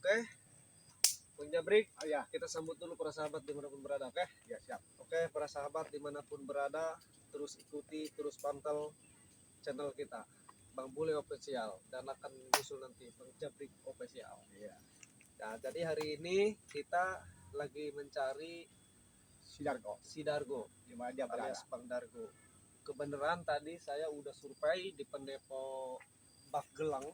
Oke, Bang Jabrik, Oh ya, kita sambut dulu para sahabat dimanapun berada, oke? ya siap. Oke, para sahabat dimanapun berada, terus ikuti, terus pantau channel kita, Bang Bule Official, dan akan muncul nanti Bang Jabrik Official. Iya. Nah, jadi hari ini kita lagi mencari Si Dargo, si Dargo, di mana dia berada? alias Bang Dargo. Kebenaran tadi saya udah survei di pendepo Bagelang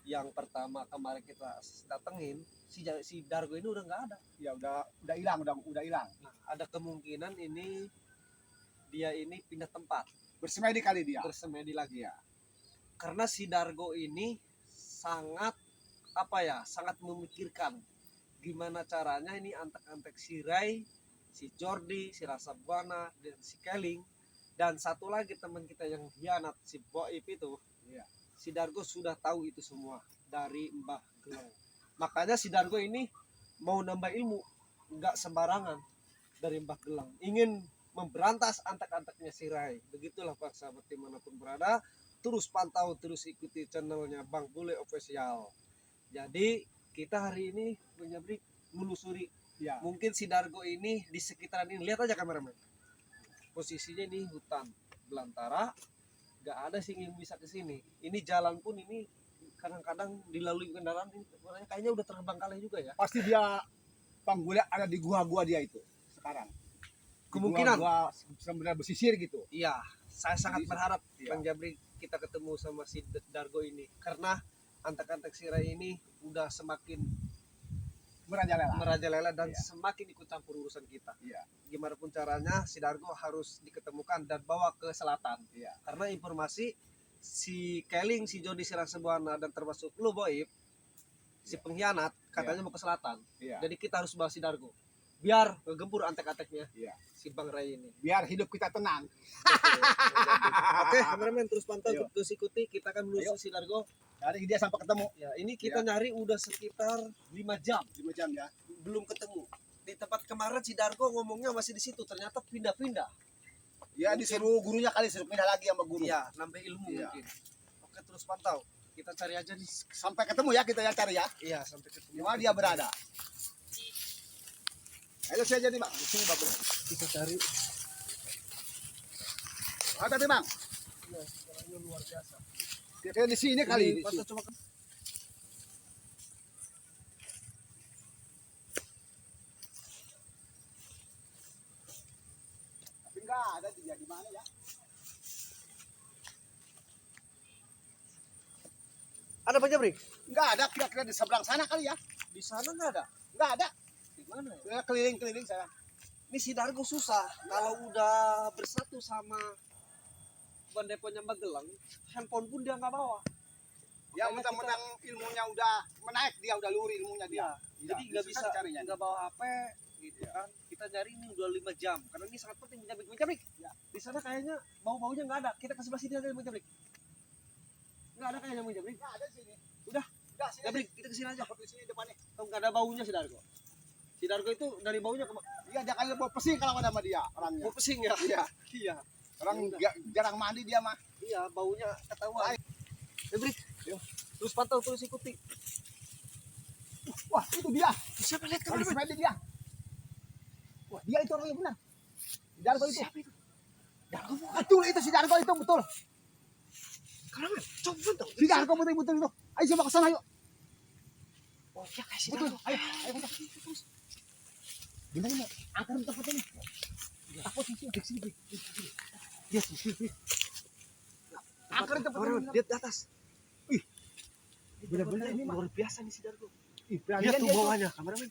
yang pertama kemarin kita datengin, si Dargo ini udah nggak ada. Ya udah hilang, udah hilang. Nah, ada kemungkinan dia ini pindah tempat, Bersemedi kali dia. bersemedi lagi. Iya. Karena si Dargo ini sangat sangat memikirkan gimana caranya ini antek-antek si Ray, si Jordi, si Rasa Buana, dan si Keling, dan satu lagi teman kita yang hianat si Boib itu. Iya. Si Dargo sudah tahu itu semua dari Mbah Geleng. Makanya si Dargo ini mau nambah ilmu, nggak sembarangan dari Mbah Geleng. Ingin memberantas antek-anteknya si Rai. Begitulah Pak sahabat dimanapun berada. Terus pantau, terus ikuti channelnya Bang Bule Official. Jadi kita hari ini menyabrik melusuri. Ya. Mungkin si Dargo ini di sekitaran ini. Lihat aja kameramen. Posisinya ini hutan belantara. Gak ada sih yang bisa ke sini. Ini jalan pun ini kadang-kadang dilalui kendaraan ini kayaknya udah terbengkalai juga ya. Pasti dia panggulnya ada di gua-gua dia itu sekarang. Kemungkinan. Gua sebenarnya bersisir gitu. Iya, saya sangat Jadi, berharap iya. Bang Jabri kita ketemu sama si Dargo ini karena antek-antek si Rai ini udah semakin merajalela dan Iya. semakin ikut campur urusan kita. Iya. Gimana pun caranya si Dargo harus diketemukan dan bawa ke selatan. Iya. Karena informasi si Keling, si Jody, si Rasebuana dan termasuk lu Boib, si Iya. pengkhianat katanya mau ke selatan. Iya. Jadi kita harus bawa si Dargo biar ngegempur antek-anteknya Iya. si Bang Rai ini. Biar hidup kita tenang. Oke, kameramen terus pantau, Ayo. terus ikuti. Kita akan menuju Ayo. si Dargo. Dari dia sampai ketemu Ya, ini kita nyari udah sekitar 5 jam 5 jam ya. belum ketemu. Di tempat kemarin si Dargo ngomongnya masih di situ, ternyata pindah-pindah. Ya disuruh gurunya kali suruh pindah lagi sama guru. Iya, nambah ilmu Iya. mungkin. Oke, terus pantau. Kita cari aja nih. Sampai ketemu ya kita yang cari ya. Iya, sampai ketemu. Di mana dia berada? Ayo saya jadi bang. Di sini bagus. Kita cari. Tadi bang. Iya, orangnya luar biasa. Kita di sini kali. Di Pantau sini. coba. Tapi enggak ada dia di mana ya? Ada Pak Jabri? Enggak ada, kira-kira di seberang sana kali ya. Di sana nggak ada. Enggak ada. Di mana ya? Saya keliling-keliling saya. Ini si Dargo susah. Kalau udah bersatu sama pendeponya Magelang, handphone pun dia nggak bawa. Ya Makanya mentang-mentang ilmunya udah menaik, dia udah lurik ilmunya dia. Ya, jadi nggak bisa carinya. nggak bawa HP gitu kan. Kita nyari ini udah 5 jam karena ini sangat penting Jabrik. Ya. Di sana kayaknya bau-baunya nggak ada. Kita ke sebelah sini aja Jabrik. Nggak ada kayaknya Jabrik. Enggak ada di sini. Udah. Udah sini. Jabrik, kita ke sini aja. Di sini depannya. Kalau nggak ada baunya si Dargo. Si Dargo itu dari baunya Iya, dia kali mau pesing kalau ada sama dia orangnya. mau pesing ya. Iya. Iya. Orang Ya jarang mandi dia mah. Iya, baunya ketahuan. Jabrik. Yuk. Terus pantau, terus ikuti. Wah, itu dia. Siapa lihat Kalau di kameramen? sepeda dia. Wah, dia itu orangnya benar. Si Dargo itu. Siapa itu? Dargo bukan. Betul itu si Dargo itu betul. Kameramen, coba pantau. Si Dargo betul itu. Ayo coba ke sana yuk. Oh, ya kasih Betul. Dargo. Ayo terus. Gimana nih? Angkat tempat ini. Takut sih di sini. Lihat sini. Angkat tempat Kameramen, ini. lihat di atas. Wih. Bener-bener ini mah. luar biasa nih si Dargo. Ih, Lihat beranian tuh dia. bawahnya, kameramen.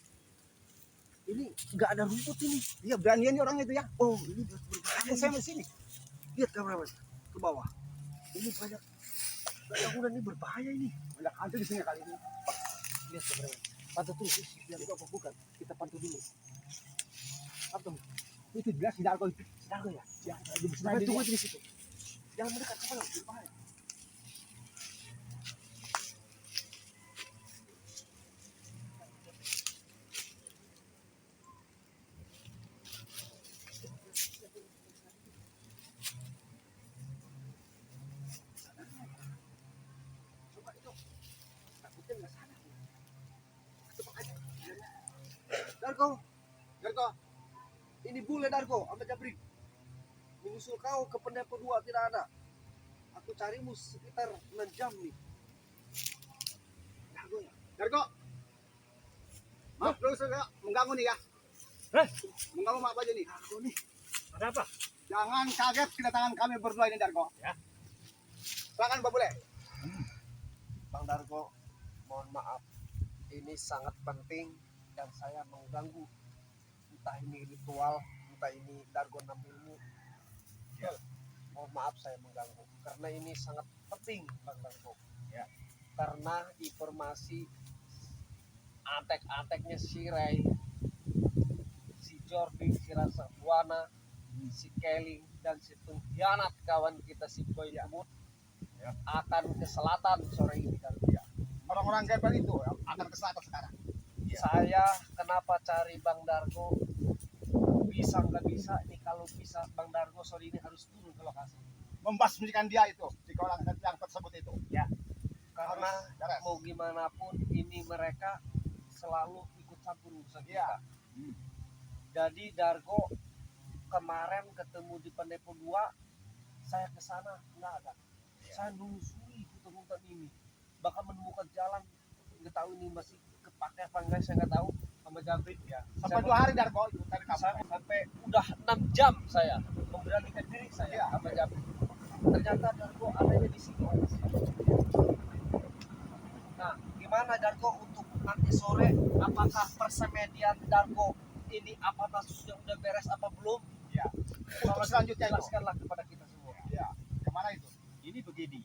Ini nggak ada rumput ini. Iya, beranian nih orangnya itu ya. Oh, ini berbahaya. Aku saya di sini. Lihat kameramen ke bawah. Ini banyak udah ini berbahaya ini. Banyak hantu di sini kali ini. Lihat kameramen. Pantau terus. Lihat itu apa bukan? Kita pantau dulu. Pantau. Itu dia si Dargo itu. Si Dargo ya. Ya, lagi Sampai bersemedi tunggu dia. di situ. Jangan mendekat, kameramen. Berbahaya. Coba itu. Takutnya nggak sadar. Darko, Darko, ini bule Darko, sama Jabrik. Menyusul kau ke pendepo 2 tidak ada. Aku carimu sekitar 6 jam nih. Darko ya? Darko. Maaf, lu sudah mengganggu nih ya. Mengganggu maaf aja nih. Darko nih. Ada apa? Jangan kaget kedatangan kami berdua ini Darko. Ya. Silakan Pak Bule. Bang Darko, mohon maaf. Ini sangat penting dan saya mengganggu. Entah ini ritual, entah ini Dargo ilmu. Ya. Mohon maaf saya mengganggu. Karena ini sangat penting Bang Darko. Ya. Karena informasi antek-anteknya si Ray, si Jordi, si Rasa Buana, si Kelly, dan si pengkhianat kawan kita si Boy Temut Ya. akan ke selatan sore ini Dargo. Orang-orang gembel itu akan ke selatan sekarang. Saya kenapa cari Bang Dargo, bisa nggak bisa ini, kalau bisa Bang Dargo sore ini harus turun ke lokasi Membasmikan dia itu, jika orang yang tersebut itu. Ya. karena Harus beres. mau gimana pun ini mereka selalu ikut campur urusan Iya. kita. Jadi Dargo kemarin ketemu di Pendepo 2, saya ke sana nggak ada. Saya nelusuri hutan-hutan ini, bahkan menemukan jalan, nggak tahu ini masih kepake apa enggak, saya nggak tahu, sama Jabrik ya. Sampai 2 hari Darko itu cari kamu. Saya sampai udah 6 jam saya memberanikan diri saya Iya. sama Jabrik. Ternyata Dargo adanya di sini. Nah, gimana Dargo untuk nanti sore? Apakah persemedian Dargo ini apa kasusnya udah beres apa belum? Ya. Untuk selanjutnya itu. Jelaskanlah kepada kita semua. Ya. Kemana itu? Ini begini.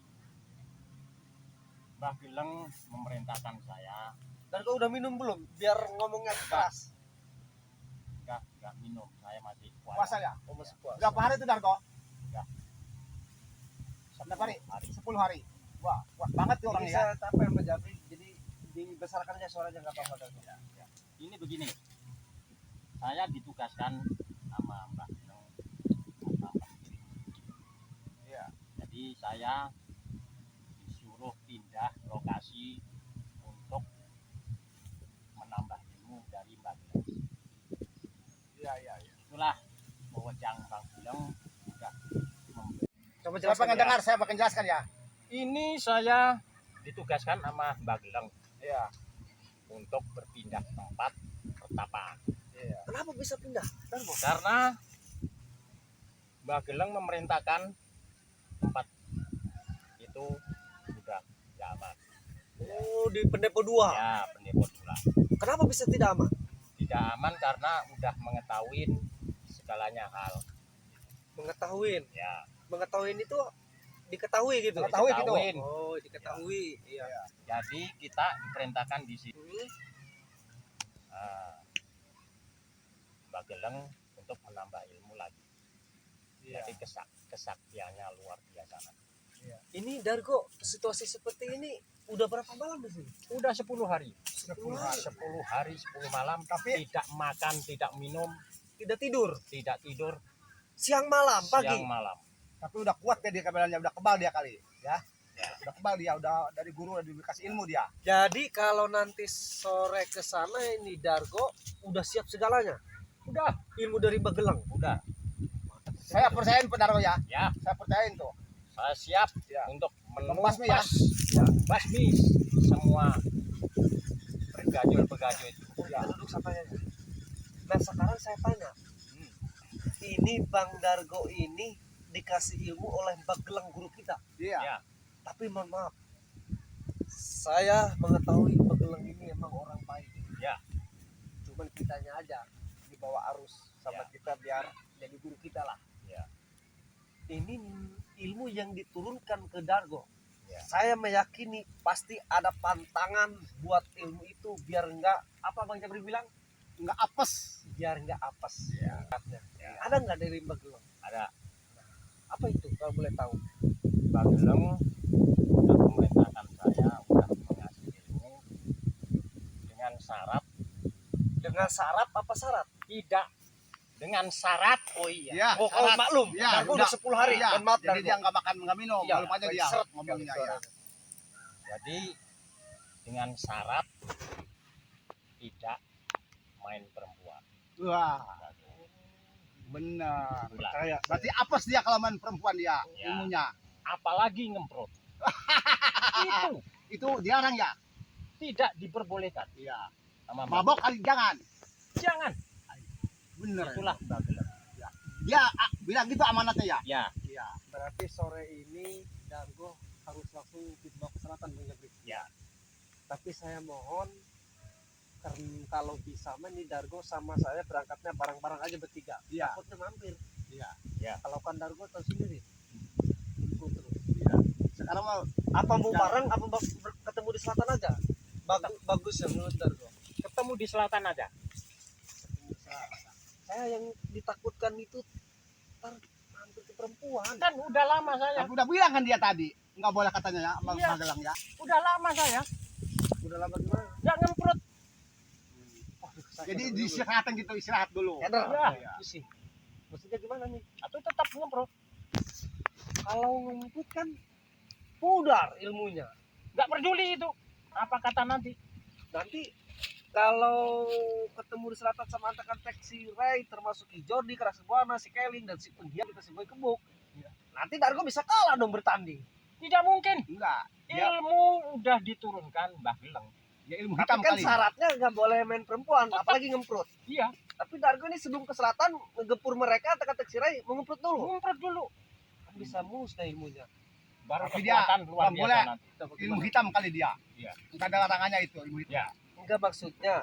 Mbah Geleng memerintahkan saya Dargo udah minum belum? Biar ngomongnya keras. enggak minum, saya masih Puasa ya? Oh, masih puasa. Berapa hari itu Darko? Sepuluh Berapa hari? hari. 10 hari. Wah, wah banget tuh Ini orang ya. saya capek sama Jabrik, jadi dibesarkan aja suaranya nggak apa-apa Dargo. Ini begini. Saya ditugaskan sama Mbah Geleng menambah ilmu. Iya. Jadi saya disuruh pindah lokasi untuk menambah ilmu dari Mbah Geleng. Iya, iya, iya. Itulah wewenang Mbah Geleng sudah memberi. Coba Saya pengen dengar, saya pengen jelaskan ya. Ini saya ditugaskan sama Mbah Geleng Iya. untuk berpindah tempat pertapaan. Iya. Kenapa bisa pindah? Dargo. Karena Mbah Geleng memerintahkan tempat itu sudah tidak aman. Oh, di Pendepo 2. Ya, pendepo pula. Kenapa bisa tidak aman? Tidak aman karena udah mengetahui segalanya hal. Mengetahuin. Ya, Mengetahuin itu diketahui gitu. Mengetahui gitu. diketahuin. Oh, diketahui. Iya. Jadi kita diperintahkan di sini Mbah Geleng untuk menambah ilmu lagi. Iya. Jadi kesaktiannya luar biasa. Ini Dargo, situasi seperti ini udah berapa malam di sini? Udah 10 hari. 10 10 hari, 10 malam, Tapi- tidak makan, tidak minum, Tidak tidur. tidak tidur, Siang malam, pagi. siang malam. Tapi udah kuat ya dia kebenarannya, udah kebal dia kali ya. Udah kebal dia, udah dari guru, udah dikasih ilmu dia. Jadi kalau nanti sore ke sana ini Dargo udah siap segalanya. Udah, Ilmu dari Magelang. udah. Saya percayain Pak Darko ya. Ya, Saya percayain tuh. saya siap Ya. untuk Membasmi ya. basmi semua begajul-begajul itu. Ya. Duduk sampainya. Nah sekarang saya tanya, ini Bang Dargo ini dikasih ilmu oleh Magelang guru kita. Iya. Ya, Tapi mohon maaf, saya mengetahui Magelang ini emang orang baik. ya, Cuman kitanya aja dibawa arus sama Ya. kita biar jadi guru kita lah. ya. Ini ilmu yang diturunkan ke Dargo. Ya. Saya meyakini pasti ada pantangan buat ilmu itu biar enggak, apa Bang Jabri bilang, Enggak apes. biar enggak apes. Ya. Ya. Ada nggak dari Magelang? Ada Apa itu kalau boleh tahu? Mbah Geleng sudah memerintahkan saya sudah mengasih ilmu dengan syarat, Dengan syarat apa syarat? tidak dengan syarat. Oh iya. Iya. Oh, kalau syarat. maklum, Iya, Dargo udah 10 hari. Iya. Dan maaf Jadi Dargo. dia enggak makan, enggak minum. Iya, Malu aja baik, dia seret ngomongnya kali ya. Jadi dengan syarat tidak main perempuan. Wah, benar. Itulah. Kayak Berarti apes dia kalau main perempuan dia Ya. ilmunya. Apalagi ngemprot. Itu dilarang ya? Tidak diperbolehkan Iya. sama Mabok kali jangan. Jangan. Bener. Itulah Bagelang. Dia bilang gitu amanatnya ya? Ya, Iya. berarti sore ini Dargo harus langsung dibawa ke selatan Bang Jabri. ya. Tapi saya mohon kalau bisa mah nih Dargo sama saya berangkatnya bareng-bareng aja bertiga. Iya. Takutnya mampir. Iya. Ya. Kalau kan Dargo tahu sendiri. Ikut terus. Iya. Sekarang mau Apa mau Ya. bareng apa ketemu di selatan aja? Bagus ya menurut Dargo. Ketemu di selatan aja. Ketemu di selatan. Saya yang ditakutkan itu ntar mampir ke perempuan. Kan udah lama saya. udah bilang kan dia tadi nggak boleh katanya ya, Bang Iya. Magelang ya. Udah lama saya. Udah lama gimana? Nggak ngemprot. Jadi diistirahatin gitu, istirahat dulu. Kedar. Ya. Pusing. Maksudnya gimana nih? Atau tetap ngemprot. Kalau ngumpet kan pudar ilmunya. Nggak peduli itu. Apa kata nanti? Nanti kalau ketemu di selatan sama antek-antek si Ray termasuk si Jordi, Kerasbuana, si Keling dan si penggiat kita si Boy Kebuk. Nanti Dargo bisa kalah dong bertanding. Tidak mungkin. Enggak. Ya, Ilmu udah diturunkan Mbah Geleng. ya ilmu Tapi hitam kan kali. syaratnya nggak boleh main perempuan, apalagi ngemprut. Iya, Tapi Dargo ini sebelum ke selatan ngegepur mereka antek-antek si Ray mau ngemprut dulu. ngemprot dulu. Kan bisa musnah ilmunya. Baru Tapi dia kekuatan luar nggak biasa boleh. nanti. Ilmu hitam kali dia. Iya. Enggak ada larangannya itu ilmu hitam. Ya, Enggak maksudnya.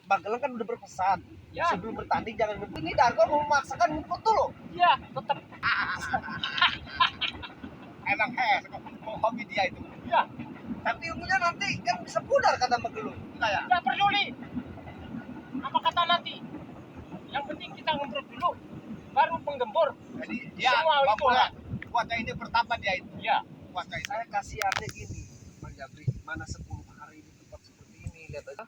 Bagelang kan udah berpesan. ya, Sebelum bertanding jangan ngemprut. Ini Dargo mau memaksakan ngemprut dulu. ya, tetap. Emang hobi dia itu. Ya, Tapi ilmunya nanti kan bisa pudar kata Bagelang. Enggak ya? nggak peduli. Apa kata nanti? Yang penting kita ngemprot dulu. Baru penggembur. Jadi dia Semua nggak itu boleh. lah. Kuatnya ini bertambah dia itu. Ya, Kuatnya itu. Saya kasihannya gini, Bang Jabri, mana 10 hari di tempat seperti ini, lihat aja.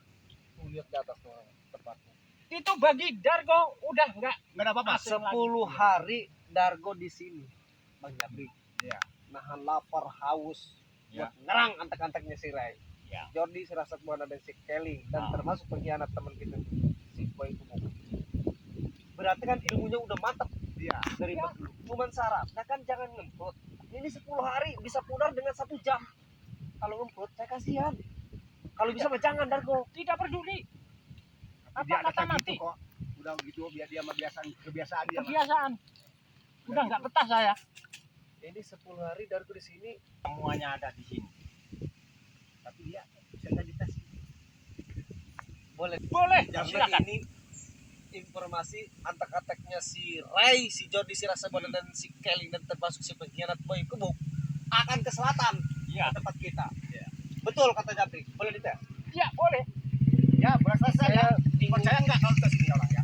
Tuh lihat di atas tuh tempatnya. itu bagi Dargo udah nggak Enggak ada apa-apa. asing 10 lagi. hari Dargo di sini, Bang Jabri. Iya. Nahan lapar, haus, Ya. buat ngerang antek-anteknya si Ray. Ya. Jordi, si Rasat Buana dan si Kelly, dan Ah. termasuk pengkhianat teman kita si Boy Kebuk. Berarti kan ilmunya udah mantap Iya. dari Ya. Bagelang. Cuman syaratnya kan jangan ngemprut. Ini 10 hari bisa pudar dengan 1 jam. Kalau ngemprut saya kasihan. Kalau bisa mah jangan Dargo. Tidak peduli. Apa Dia kata ada nanti? gitu kok. Udah gitu biar dia mah kebiasaan dia. Mah. Kebiasaan. Udah nggak betah saya. Ini 10 hari Dargo di sini. Semuanya ada di sini. Tapi dia bisa nggak dites. Boleh. Boleh. Karena Silakan. ini informasi antek-anteknya si Ray, si Jordi, si Rasabana dan si Kelly dan termasuk si pengkhianat Boy Kebuk akan ke selatan Iya. ke tempat kita. Betul kata Jabri. Boleh dites? Ya boleh. Ya, boleh selesai ya. Saya bingung. Percaya nggak kalau tes ini orang ya?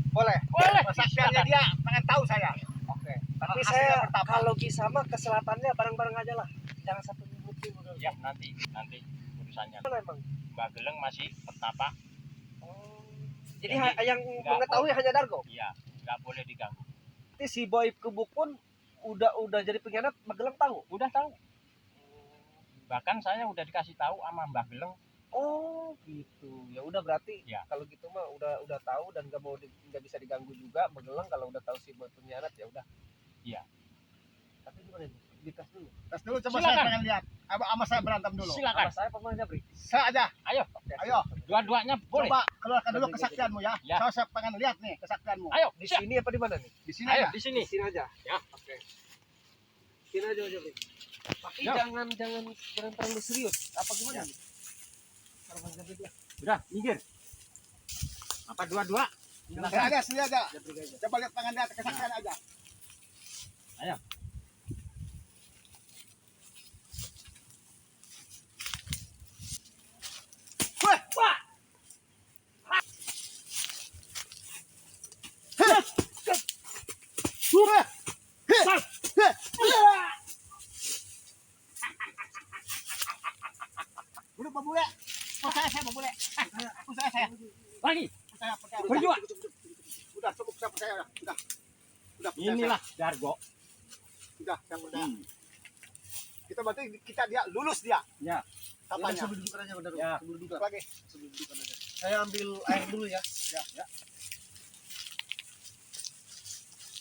Boleh. Boleh. Kesaksiannya dia pengen tahu saya. Oke. Tapi Hasilnya saya pertama. kalau bisa mah ke selatannya bareng-bareng aja lah. Jangan satu minggu dulu. Ya nanti urusannya. Mana emang? Mbak Geleng masih petapa. Jadi Jadi, yang nggak mengetahui hanya Dargo. Iya. Nggak boleh diganggu. Nanti si Boy Kebuk pun udah jadi pengkhianat, Magelang tahu. Udah tahu. Bahkan saya udah dikasih tahu sama Mbak Geleng. Oh gitu. Ya udah berarti Ya. kalau gitu mah udah tahu dan nggak bisa diganggu juga Magelang kalau udah tahu si Boy pengkhianat ya udah. Iya. Tapi gimana nih? Dites dulu. Tes dulu coba Silakan. saya pengen lihat. Sama saya berantem dulu. Silakan. Sama saya Pak Jabri. Saya aja. Ayo. Oke. Ayo. Dua-duanya boleh. Coba keluarkan dulu kesaksianmu ya. Ya. Saya pengen lihat nih kesaksianmu. Ayo. Di Siap. sini apa di mana nih? Di sini Ayo aja. di sini. Di sini aja. Ya. Oke. Sini aja Jabri. Tapi Ya. jangan terlalu serius. Apa gimana Ya. nih? Kalau Bang Jabri dia. Udah, minggir. Apa dua-dua? Sini aja, sini aja. Jabri aja. Coba lihat pengen lihat kesaksian aja. Ayo. Wah, Wah. wah. Udah Pak Bule. Percaya saya Pak Bule. Percaya saya. Lagi. Percaya. Berdua. Udah cukup saya percaya udah. Udah. Udah percaya Inilah Dargo. saya. Udah saya percaya. Kita berarti dia lulus dia. Ya. Apanya? Apanya? Sebelum dudukan aja, Bang Dargo. Ya. Sebelum dudukan. Lagi. Sebelum dudukan aja. Saya ambil air dulu ya. Ya.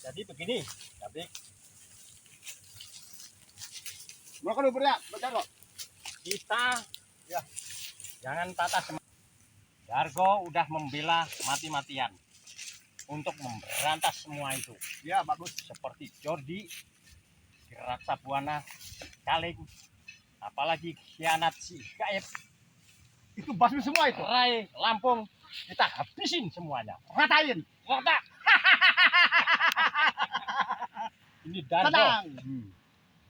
Jadi begini, tapi Mau kan dulu ya, baca kok. kita ya jangan patah semangat. Dargo udah membela mati-matian untuk memberantas semua itu. Ya, bagus. Seperti Jordi, Raksa Buana, Kaleng, apalagi khianat si Gaib, Itu basmi semua itu. Rai, Lampung, kita habisin semuanya. Ratain. Rata. Ini Dargo. Tenang.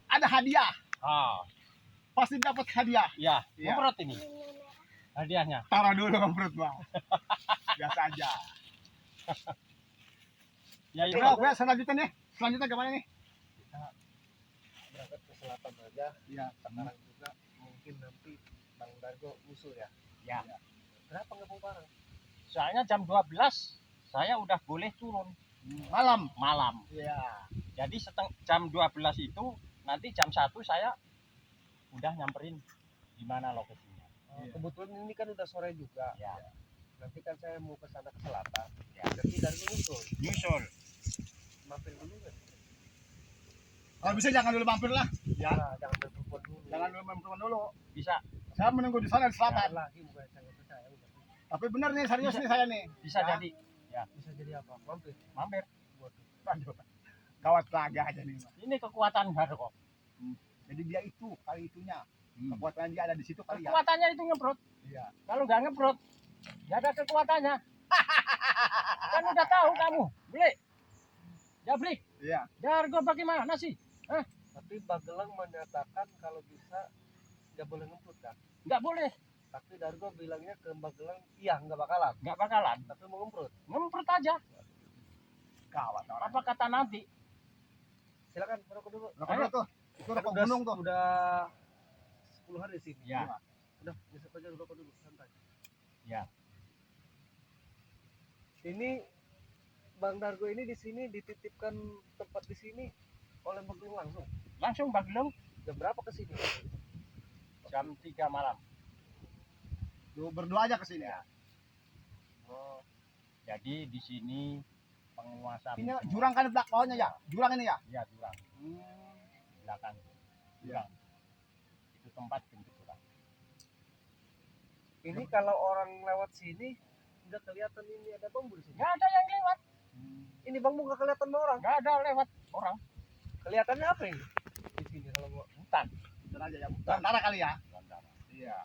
Ada hadiah. Ah, Pasti dapat hadiah. ya, Iya. ngemprot ini hadiahnya. Taruh dulu ngemprut, Bang. Biasa aja. Ya itu. Coba gue selanjutnya nih. Selanjutnya gimana nih? Berangkat ke selatan aja. Iya. Sekarang juga mungkin nanti Bang Dargo usul ya. Ya. Berapa nggak mau bareng? Soalnya jam 12 saya udah boleh turun Malam. malam. Iya. Jadi jam 12 itu nanti jam 1 saya udah nyamperin di mana lokasinya. Iya. Kebetulan ini kan udah sore juga. Ya, Nanti kan saya mau ke sana ke selatan. Ya. Jadi Dargo usul. nyusul. Mampir dulu kan? Kalau bisa jangan dulu mampir lah. Ya, Nah, jangan telepon dulu. Jangan dulu mampir dulu. bisa Saya menunggu di sana di Jangan selatan. lagi bukan saya nggak percaya udah. Tapi benar nih, serius Bisa. nih saya nih. bisa Ya. jadi Bisa jadi apa? Mampir. mampir. Aduh. Gawat lagi aja nih, Mas. Ini kekuatan Dargo. Jadi dia itu kali itunya. Kekuatan dia ada di situ kali ya. Kekuatannya itu ngebrot. Iya. Kalau nggak ngebrot, nggak ada kekuatannya. Kan udah tahu kamu, beli. Ya beli. Iya. Dargo bagaimana sih? Tapi Bagelang menyatakan kalau bisa nggak boleh ngebut kan. Nggak boleh, Tapi Dargo bilangnya ke Bagelang, iya nggak bakalan. nggak bakalan. Tapi mau ngemprut. Ngemprot aja. Gawat orang. Apa kata nanti? Silakan rokok dulu. Rokok dulu tuh. Itu rokok Udah- gunung tuh. Udah 10 hari di sini. Ya. Udah, nyesep aja rokok dulu, santai. Ya. Ini Bang Dargo ini di sini dititipkan tempat di sini oleh Bagelang langsung. Langsung Bagelung Jam berapa ke sini? jam 3 malam. Lu berdua aja ke sini. Oh, Jadi di sini penguasa Ini jurang kan di belakang bawahnya ya. Jurang ini ya. ya jurang belakang jurang. Itu tempat pintu jurang. ini kalau orang lewat sini nggak kelihatan ini ada bambu di sini. Nggak ada yang lewat, Ini bambu nggak kelihatan sama orang. nggak ada lewat orang. Kelihatannya apa ini? Di sini kalau mau Hutan. Jurang aja ya. Antara kali ya. Belantara. Iya.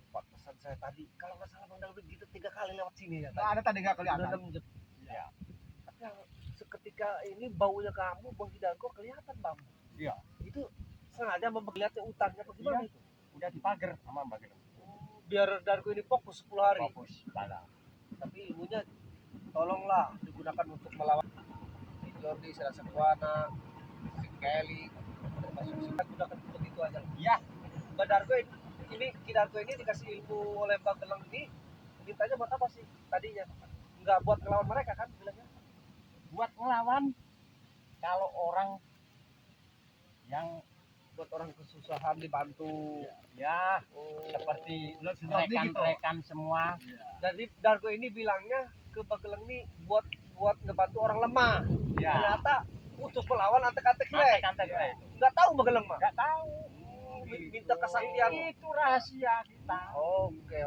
Pak pesan saya tadi, kalau nggak salah Bang Dargo gitu 3 kali lewat sini ya. Nah, ada tadi nggak Udah kelihatan. 6 jam. Ya. Tapi yang seketika ini baunya kamu, Bang Dargo kelihatan bambu. Iya. Itu sengaja memperlihatkan hutannya bagaimana Iya. itu? Udah dipagar sama Mbak Gelung. Biar Dargo ini fokus 10 hari. Fokus bala. Tapi ilmunya tolonglah digunakan untuk melawan si Jordi, si Rasakuana, si Kelly, termasuk si gunakan untuk itu aja. Iya. Mbak Dargo ini Ki Dargo ini dikasih ilmu oleh Mbak Geleng ini mintanya buat apa sih tadinya? Nggak buat ngelawan mereka kan bilangnya? Buat ngelawan kalau orang yang Buat orang kesusahan dibantu. ya Oh. seperti Jordi gitu. rekan-rekan semua. Jadi Dargo ini bilangnya ke Mbak Geleng ini buat ngebantu orang lemah. Ya. Ternyata untuk melawan antek-antek Antek-antek ya. itu. Nggak tahu Mbak Geleng mah. Nggak tahu. Minta kesaktian. Itu rahasia kita. Oke.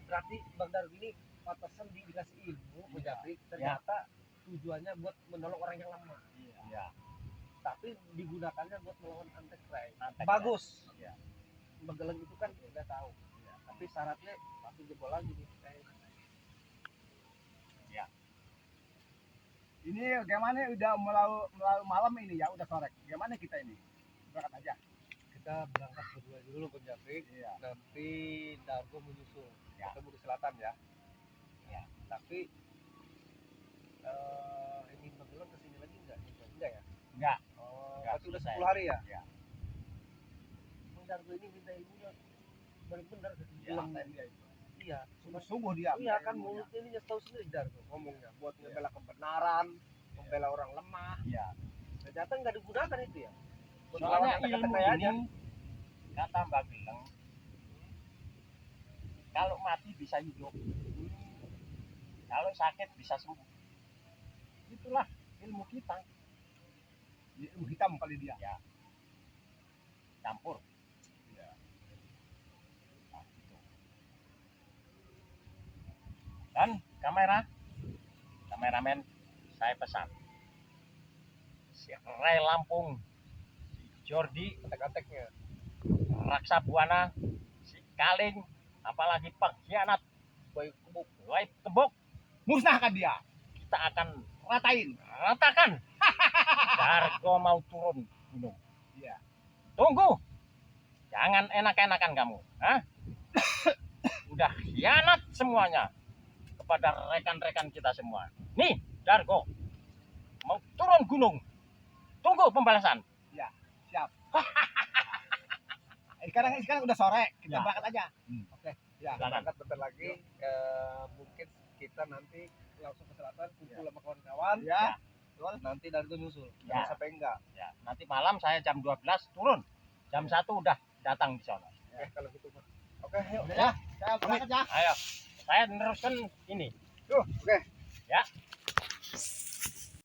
Berarti Bang Dargo ini pantesan dikasih ilmu penjahit ternyata tujuannya buat menolong orang yang lemah. Ya. Tapi digunakannya buat melawan antek rai. Antek Bagus. Ya. Mbak Geleng itu kan udah tahu. Tapi syaratnya pasti jebol lagi nih. Ini bagaimana udah melalui malam ini ya, udah sore. Bagaimana kita ini? Berangkat aja. Kita berangkat berdua dulu penjahit. Iya. Nanti Dargo menyusul. Ya. Ketemu di selatan ya. Ya. Tapi ini Mbak Geleng kesini lagi enggak ya? Enggak. Oh, Enggak, berarti udah selesai. 10 hari ya? Ya. Bang Dargo ini minta ilmunya benar-benar ke Ya. Geleng. Iya, Sungguh-sungguh dia. iya kan mulutnya ini tahu sendiri Dargo ngomongnya buat ngebela kebenaran, membela orang lemah. Ya. Ternyata nggak digunakan itu ya. Soalnya ilmu ini kata Mbak Geleng, kalau mati bisa hidup, kalau sakit bisa sembuh. Itulah ilmu kita. Ilmu hitam kali dia. Ya, campur. Ya. Nah, gitu. Dan kameramen, saya pesan si Ray Lampung, si Jordi, Antek-anteknya. Raksa Buana, si Kaling, apalagi pengkhianat Boy Tebuk, Musnahkan dia. kita akan Ratain. ratakan. Dargo mau turun gunung. Iya. Tunggu. Jangan enak-enakan kamu. Hah? Udah khianat semuanya kepada rekan-rekan kita semua. Nih, Dargo mau turun gunung. Tunggu pembalasan. Siap. Sekarang udah sore, kita Ya. berangkat aja. Oke, Ya. Silakan. berangkat bentar lagi. Mungkin kita nanti langsung ke selatan kumpul sama kawan-kawan. Ya. Betul. Nanti Dargo nyusul. Ya. Jangan sampai enggak. Ya, nanti malam saya jam 12 turun. Jam 1 udah datang di sana. Oke, kalau gitu. Oke, yuk. Udah ya. Saya berangkat ya. Ayo, saya meneruskan ini. Tuh, oke. Ya.